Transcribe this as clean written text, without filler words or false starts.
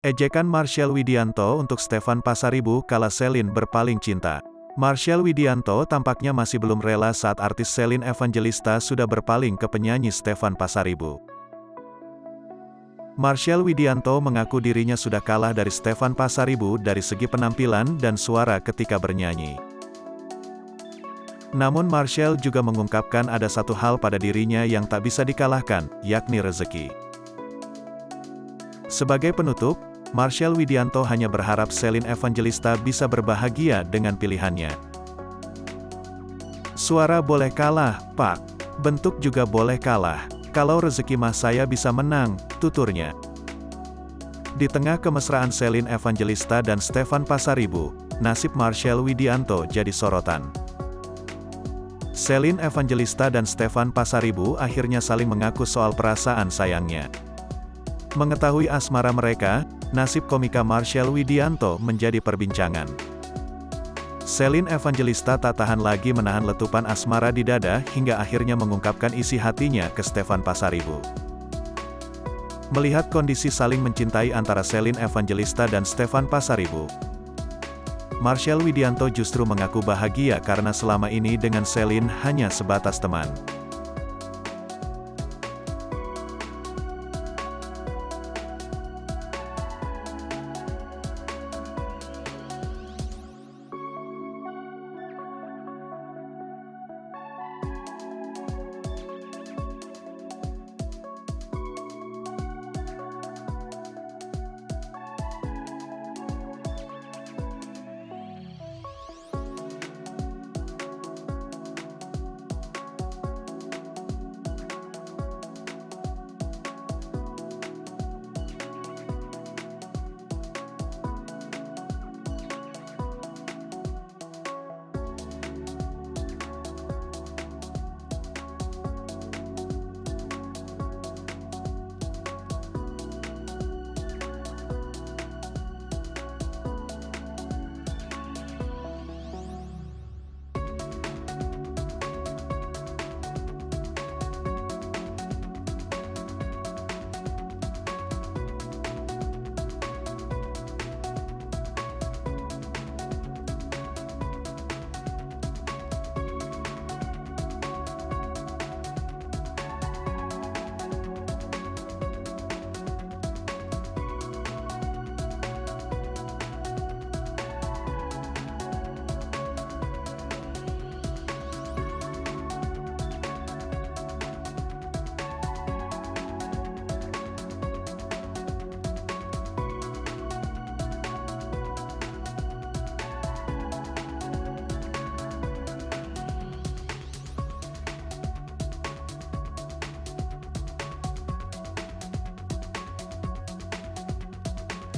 Ejekan Marshell Widianto untuk Stefan Pasaribu kala Celine berpaling cinta. Marshell Widianto tampaknya masih belum rela saat artis Celine Evangelista sudah berpaling ke penyanyi Stefan Pasaribu. Marshell Widianto mengaku dirinya sudah kalah dari Stefan Pasaribu dari segi penampilan dan suara ketika bernyanyi. Namun Marshell juga mengungkapkan ada satu hal pada dirinya yang tak bisa dikalahkan, yakni rezeki. Sebagai penutup, Marshell Widianto hanya berharap Celine Evangelista bisa berbahagia dengan pilihannya. Suara boleh kalah, Pak. Bentuk juga boleh kalah. Kalau rezeki mah saya bisa menang, tuturnya. Di tengah kemesraan Celine Evangelista dan Stefan Pasaribu, nasib Marshell Widianto jadi sorotan. Celine Evangelista dan Stefan Pasaribu akhirnya saling mengaku soal perasaan sayangnya. Mengetahui asmara mereka, nasib komika Marshell Widianto menjadi perbincangan. Celine Evangelista tak tahan lagi menahan letupan asmara di dada hingga akhirnya mengungkapkan isi hatinya ke Stefan Pasaribu. Melihat kondisi saling mencintai antara Celine Evangelista dan Stefan Pasaribu, Marshell Widianto justru mengaku bahagia karena selama ini dengan Celine hanya sebatas teman.